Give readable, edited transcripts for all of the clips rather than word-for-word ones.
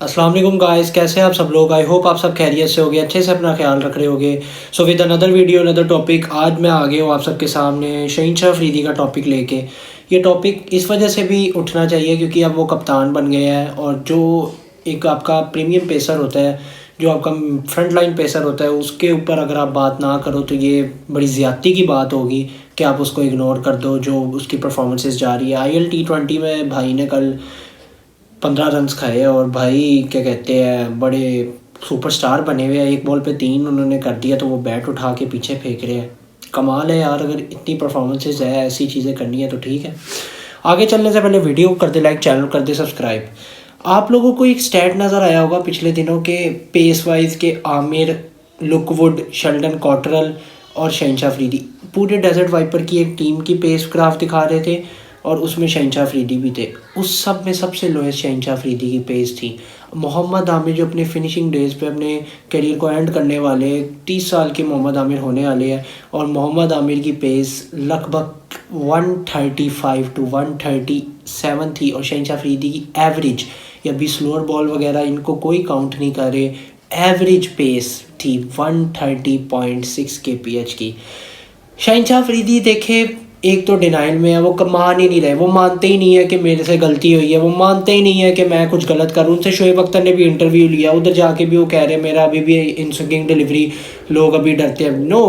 अस्सलाम वालेकुम गाइस, कैसे हैं आप सब लोग। आई होप आप सब खैरियत से होगे, अच्छे से अपना ख्याल रख रहे होगे। So with another video another topic, आज मैं आ गया हूँ आप सबके सामने शहीनशाह अफरीदी का टॉपिक लेके। ये टॉपिक इस वजह से भी उठना चाहिए क्योंकि अब वो कप्तान बन गया है, और जो एक आपका प्रीमियम पेसर होता है, जो आपका फ्रंट लाइन पेसर होता है, उसके ऊपर अगर आप बात ना करो तो ये बड़ी ज़्यादती की बात होगी कि आप उसको इग्नोर कर दो जो उसकी परफॉर्मेंसेस जा रही है। IL T20 में भाई ने कल 15 रन्स खाए, और भाई क्या कहते हैं, बड़े सुपरस्टार बने हुए हैं। एक बॉल पे 3 उन्होंने कर दिया तो वो बैट उठा के पीछे फेंक रहे हैं। कमाल है यार, अगर इतनी परफॉर्मेंसेज है, ऐसी चीज़ें करनी है तो ठीक है। आगे चलने से पहले वीडियो को कर दे लाइक, चैनल कर दे सब्सक्राइब। आप लोगों को एक स्टैट नज़र आया होगा पिछले दिनों के पेस वाइज के आमिर, लुकवुड, शेल्डन कॉटरल और शहीनशाह अफरीदी पूरे डेजर्ट वाइपर की एक टीम की पेस ग्राफ दिखा रहे थे, और उसमें शहीनशाह अफरीदी भी थे। उस सब में सबसे लोएस्ट शहीनशाह अफरीदी की पेस थी। मोहम्मद आमिर जो अपने फिनिशिंग डेज पे अपने करियर को एंड करने वाले 30 साल के मोहम्मद आमिर होने वाले हैं, और मोहम्मद आमिर की पेस लगभग 135 टू 137 थी, और शहीनशाह अफरीदी की एवरेज, या भी स्लोअर बॉल वगैरह इनको कोई काउंट नहीं कर रहे, एवरेज पेस थी 130.6 kph की। शहीनशाह अफरीदी देखे, एक तो डिनाइल में है, वो मान ही नहीं रहे, वो मानते ही नहीं है कि मेरे से गलती हुई है, वो मानते ही नहीं है कि मैं कुछ गलत करूँ। उनसे शोएब अख्तर ने भी इंटरव्यू लिया, उधर जाके भी वो कह रहे हैं मेरा अभी भी इन स्विंगिंग डिलीवरी, लोग अभी डरते हैं। नो,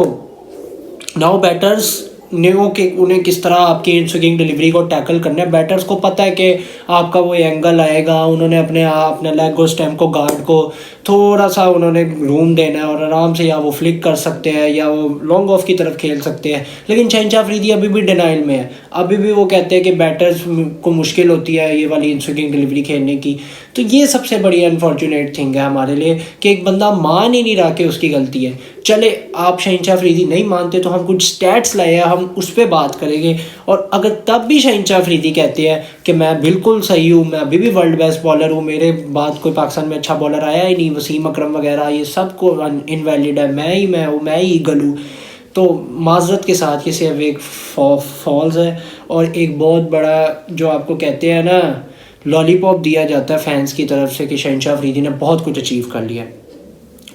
नाउ बैटर्स न्यू कि उन्हें किस तरह आपकी इन स्विंगिंग डिलीवरी को टैकल करना है। बैटर्स को पता है कि आपका वो एंगल आएगा, उन्होंने अपने लेग को, स्टेम को, गार्ड को थोड़ा सा उन्होंने रूम देना है, और आराम से या वो फ्लिक कर सकते हैं या वो लॉन्ग ऑफ की तरफ खेल सकते हैं। लेकिन शहीनशाह अफरीदी अभी भी डिनाइल में है, अभी भी वो कहते हैं कि बैटर्स को मुश्किल होती है ये वाली इन स्विंगिंग डिलीवरी खेलने की। तो ये सबसे बड़ी अनफॉर्चुनेट थिंग है हमारे लिए कि एक बंदा मान ही नहीं रहा कि उसकी गलती है। चले, आप शहीनशाह अफरीदी नहीं मानते तो हम कुछ स्टैट्स लाए हैं, हम उस पर बात करेंगे। और अगर तब भी शहीनशाह अफरीदी कहते हैं कि मैं बिल्कुल सही हूँ, मैं अभी भी वर्ल्ड बेस्ट बॉलर हूँ, मेरे बाद कोई पाकिस्तान में अच्छा बॉलर आया ही नहीं, वसीम अकरम वगैरह ये सब को इनवैलिड है, मैं ही गलू, तो माजरत के साथ ये सिर्फ एक फॉल्स है, और एक बहुत बड़ा जो आपको कहते हैं ना लॉलीपॉप दिया जाता है फैंस की तरफ से कि शहीनशाह अफरीदी ने बहुत कुछ अचीव कर लिया।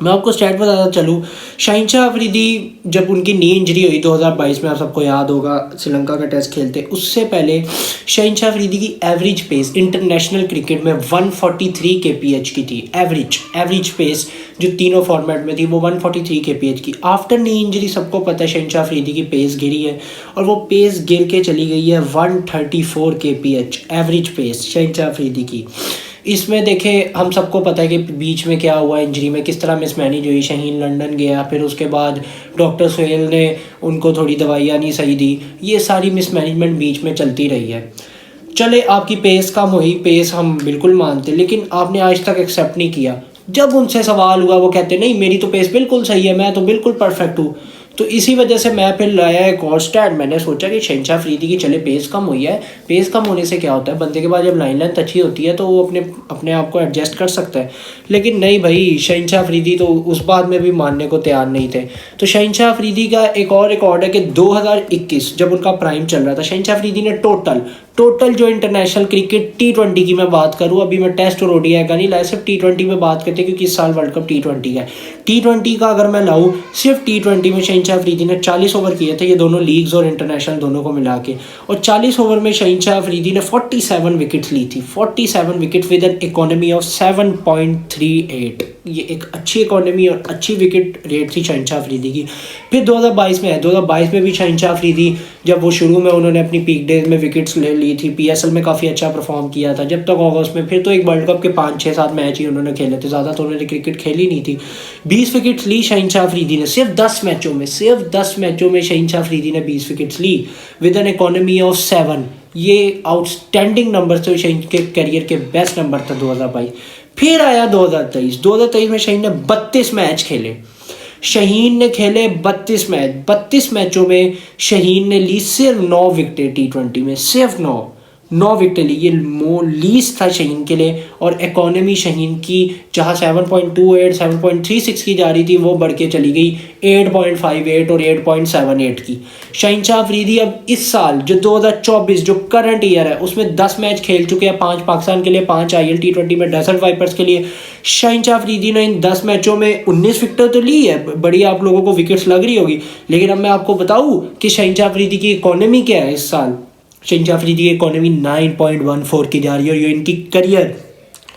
मैं आपको स्टैट बताता चलूँ, शहीनशाह अफरीदी जब उनकी नी इंजरी हुई 2022 में, आप सबको याद होगा श्रीलंका का टेस्ट खेलते, उससे पहले शहीनशाह अफरीदी की एवरेज पेस इंटरनेशनल क्रिकेट में 143 kph की थी। एवरेज पेस जो तीनों फॉर्मेट में थी वो 143 kph की। आफ्टर नी इंजरी सबको पता है शहीनशाह अफरीदी की पेस गिरी है, और वो पेस गिर के चली गई है 134 kph एवरेज पेस शहीनशाह अफरीदी की। इसमें देखें, हम सबको पता है कि बीच में क्या हुआ, इंजरी में किस तरह मिसमैनेज हुई। शहीन लंदन गया, फिर उसके बाद डॉक्टर सुहेल ने उनको थोड़ी दवाइयाँ नहीं सही दी, ये सारी मिसमैनेजमेंट बीच में चलती रही है। चले, आपकी पेस कम हुई, पेस हम बिल्कुल मानते, लेकिन आपने आज तक एक्सेप्ट नहीं किया। जब उनसे सवाल हुआ वो कहते नहीं मेरी तो पेस बिल्कुल सही है, मैं तो बिल्कुल परफेक्ट हूँ। तो इसी वजह से मैं फिर लाया एक और स्टैट। मैंने सोचा कि शहीनशाह अफरीदी की चले पेस कम हुई है, पेस कम होने से क्या होता है, बंदे के पास जब लाइन लेंथ अच्छी होती है तो वो अपने आप को एडजस्ट कर सकता है। लेकिन नहीं भाई, शहीनशाह अफरीदी तो उस बात में भी मानने को तैयार नहीं थे। तो शहीनशाह अफरीदी का एक और रिकॉर्ड है कि 2021 जब उनका प्राइम चल रहा था, शहीनशाह अफरीदी ने टोटल जो इंटरनेशनल क्रिकेट T20 की मैं बात करूँ, अभी मैं टेस्ट और ODI का नहीं लाया, सिर्फ T20 में बात करते हैं क्योंकि इस साल वर्ल्ड कप T20 का है। T20 का अगर मैं लाऊँ, सिर्फ T20 में शहीनशाह अफरीदी ने 40 ओवर किए थे, ये दोनों लीग्स और इंटरनेशनल दोनों को मिला के, और 40 ओवर में शहीनशाह अफरीदी ने 47 विकेट्स ली थी। 47 wicket with an economy of 7.38। ये एक अच्छी इकोनॉमी और अच्छी विकेट रेट थी शहीनशाह अफरीदी की। फिर 2022 में है, 2022 में भी शहीनशाह अफरीदी जब वो शुरू में उन्होंने अपनी पीक डेज में विकेट्स ले ली थी, PSL में काफ़ी अच्छा परफॉर्म किया था, जब तक अगस्त में, फिर तो एक वर्ल्ड कप के 5-6-7 मैच ही उन्होंने खेले थे, ज़्यादा तो उन्होंने क्रिकेट खेली नहीं थी। 20 विकेट्स ली शहीनशाह अफरीदी ने सिर्फ 10 मैचों में, शहीनशाह अफरीदी ने 20 wickets Lee with an economy of 7। ये आउटस्टैंडिंग नंबर थे, शहीन के करियर के बेस्ट नंबर था 2022। फिर आया 2023 में शहीन ने 32 मैच खेले, शहीन ने खेले 32 मैच, 32 मैचों में शहीन ने ली सिर्फ 9 विकेटें T20 में, सिर्फ 9। 9 विकेटें ली। ये लीस्ट था शहीन के लिए। और इकोनॉमी शहीन की जहाँ 7.28 7.36 की जा रही थी वो बढ़ के चली गई 8.58 और 8.78 की। शहीनशाह अफरीदी अब इस साल जो 2024 जो करंट ईयर है उसमें 10 मैच खेल चुके हैं, 5 पाकिस्तान के लिए, 5 IL T20 में डेजर्ट वाइपर्स के लिए। शहीनशाह अफरीदी ने इन 10 मैचों में 19 विकेटें तो ली है, बड़ी आप लोगों को विकेट्स लग रही होगी, लेकिन अब मैं आपको बताऊं कि शहीनशाह अफरीदी की इकोनॉमी क्या है इस साल। शहीनशाह अफरीदी की इकोनॉमी 9.14 की जा रही है और ये इनकी करियर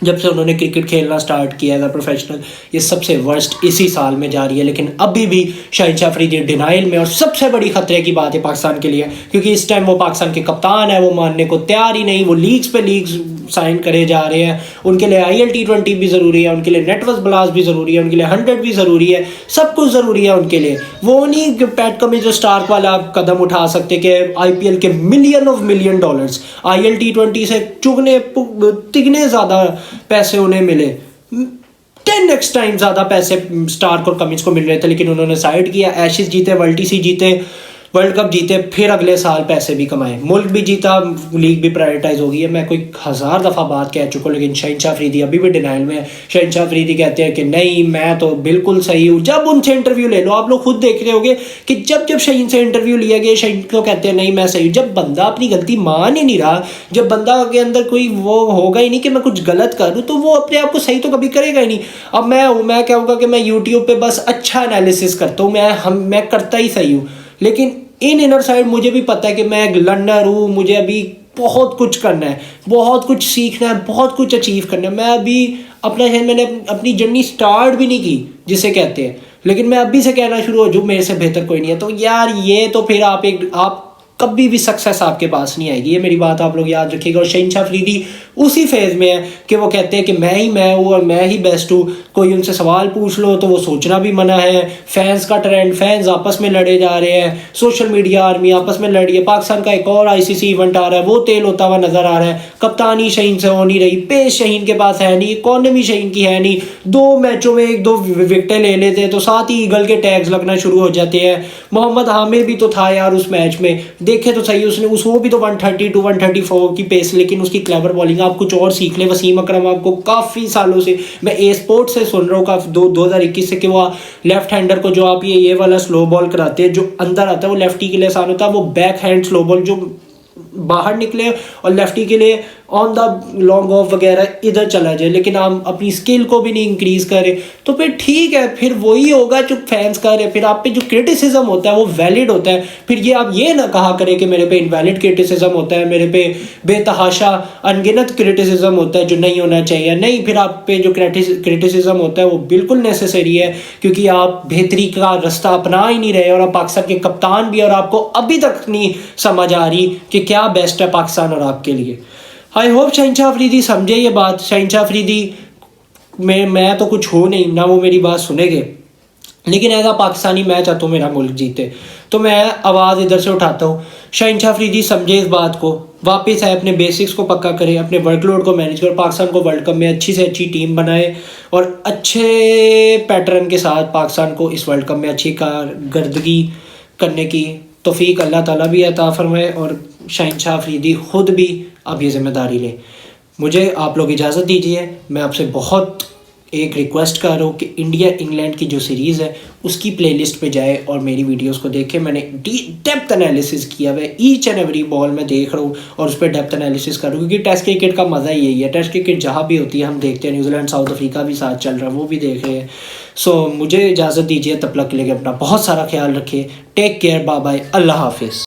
जब से उन्होंने क्रिकेट खेलना स्टार्ट किया एज अ प्रोफेशनल ये सबसे वर्स्ट इसी साल में जा रही है। लेकिन अभी भी शहीनशाह अफरीदी डिनाइल में, और सबसे बड़ी खतरे की बात है पाकिस्तान के लिए क्योंकि इस टाइम वो पाकिस्तान के कप्तान है, वो मानने को तैयार ही नहीं। वो लीग्स पे लीग्स साइन करे जा रहे हैं। उनके लिए IL T20 भी ज़रूरी है, उनके लिए नेटवर्क ब्लास्ट भी ज़रूरी है, उनके लिए 100 भी ज़रूरी है, सब कुछ ज़रूरी है उनके लिए। वो नहीं पैट कमिंस जो स्टार्क वाला आप कदम उठा सकते कि IPL के $1 मिलियन IL T20 से चुगने तिगने ज़्यादा पैसे उन्हें मिले, 10x टाइम ज़्यादा पैसे स्टार्क और कमिंस को मिल रहे थे, लेकिन उन्होंने साइड किया। एशेस जीते, वर्ल्ड TC जीते, वर्ल्ड कप जीते, फिर अगले साल पैसे भी कमाए, मुल्क भी जीता, लीग भी प्रायोरिटाइज हो गई है। मैं कोई 1000 दफ़ा बात कह चुका हूँ, लेकिन शहीनशाह अफरीदी अभी भी डिनाइल में है। शहीनशाह अफरीदी कहते हैं कि नहीं मैं तो बिल्कुल सही हूँ। जब उनसे इंटरव्यू ले लो, आप लोग खुद देख रहे होगे कि जब जब शहीन से इंटरव्यू लिया गया शहीन को कहते हैं नहीं मैं सही हूँ। जब बंदा अपनी गलती मान ही नहीं रहा, जब बंदा के अंदर कोई वो होगा ही नहीं कि मैं कुछ गलत करूँ, तो वो अपने आप को सही तो कभी करेगा ही नहीं। अब मैं कहूँगा कि मैं यूट्यूब पर बस अच्छा एनालिसिस करता हूँ, मैं करता ही सही हूँ, लेकिन इन इनर साइड मुझे भी पता है कि मैं एक लर्नर हूँ। मुझे अभी बहुत कुछ करना है, बहुत कुछ सीखना है, बहुत कुछ अचीव करना है। मैं अभी मैंने अपनी जर्नी स्टार्ट भी नहीं की जिसे कहते हैं, लेकिन मैं अभी से कहना शुरू हो जो मेरे से बेहतर कोई नहीं है। तो यार ये तो फिर आप कभी भी सक्सेस आपके पास नहीं आएगी, ये मेरी बात आप लोग याद रखिएगा। और शहीनशाह अफरीदी उसी फेज़ में है कि वो कहते हैं कि मैं हूँ और मैं ही बेस्ट हूँ। कोई उनसे सवाल पूछ लो तो वो सोचना भी मना है। फैंस का ट्रेंड, फैंस आपस में लड़े जा रहे हैं, सोशल मीडिया आर्मी आपस में लड़ रही है। पाकिस्तान का एक और ICC इवेंट आ रहा है, वो तेल होता हुआ नजर आ रहा है। कप्तानी शहीन से हो नहीं रही, पेस शहीन के पास है नहीं, इकोनॉमी शहीन की है नहीं। 2 मैचों में 1-2 विकेटें ले लेते तो साथ ही ईगल के टैग्स लगना शुरू हो जाते हैं। मोहम्मद हामिद भी तो था यार उस मैच में, देखे तो सही, उसने वो भी तो 132 134 की पेस, लेकिन उसकी क्लेवर बॉलिंग। आप कुछ और सीख ले। वसीम अकरम आपको काफ़ी सालों से, मैं ए स्पोर्ट से सुन रहा हूँ 2021 से, कि वो लेफ्ट हैंडर को जो आप ये वाला स्लो बॉल कराते हैं जो अंदर आता है वो लेफ्टी के लिए आसान होता है, वो बैक हैंड स्लो बॉल जो बाहर निकले और लेफ्टी के लिए ऑन द लॉन्ग ऑफ वगैरह इधर चला जाए, लेकिन आप अपनी स्किल को भी नहीं इंक्रीज करें तो फिर ठीक है, फिर वही होगा जो फैंस कर रहे। फिर आप पे जो क्रिटिसिज्म होता है वो वैलिड होता है। फिर ये आप ये ना कहा करें कि मेरे पे इनवैलिड क्रिटिसिज्म होता है, मेरे पे बेतहाशा अनगिनत क्रिटिसिज्म होता है जो नहीं होना चाहिए। नहीं, फिर आप पे जो क्रिटिसिज्म होता है वो बिल्कुल नेसेसरी है, क्योंकि आप बेहतरी का रास्ता अपना ही नहीं रहे और आप पाकिस्तान के कप्तान भी, और आपको अभी तक नहीं समझ आ रही कि क्या बेस्ट है पाकिस्तान और आपके लिए। आई होप शहीनशाह अफरीदी समझे ये बात। शहीनशाह अफरीदी मैं तो कुछ हो नहीं ना, वो मेरी बात सुनेंगे, लेकिन एज आ पाकिस्तानी मैं चाहता हूँ मेरा मुल्क जीते, तो मैं आवाज़ इधर से उठाता हूँ। शहीनशाह अफरीदी समझे इस बात को, वापस आए, अपने बेसिक्स को पक्का करे, अपने वर्कलोड को मैनेज करे, पाकिस्तान को वर्ल्ड कप में अच्छी से अच्छी टीम बनाए और अच्छे पैटर्न के साथ पाकिस्तान को इस वर्ल्ड कप में अच्छी कारकर्दगी करने की तौफीक अल्लाह ताला भी अता फरमाए और शहीनशाह अफरीदी खुद भी अब ये जिम्मेदारी ले। मुझे आप लोग इजाज़त दीजिए। मैं आपसे बहुत एक रिक्वेस्ट कर रहा हूँ कि इंडिया इंग्लैंड की जो सीरीज़ है उसकी प्लेलिस्ट पे जाए और मेरी वीडियोस को देखें। मैंने डेप्थ एनालिसिस किया हुआ है, ईच एंड एवरी बॉल मैं देख रहा हूँ और उस पर डेप्थ एनालिसिस कर रहा हूँ, क्योंकि टेस्ट क्रिकेट का मज़ा ही यही है। टेस्ट क्रिकेट जहाँ भी होती है हम देखते हैं, न्यूजीलैंड साउथ अफ्रीका भी साथ चल रहा है, वो भी देख रहे हैं। सो मुझे इजाज़त दीजिए, तब तक के लिए अपना बहुत सारा ख्याल रखिए। टेक केयर, बाय बाय, अल्लाह हाफिज़।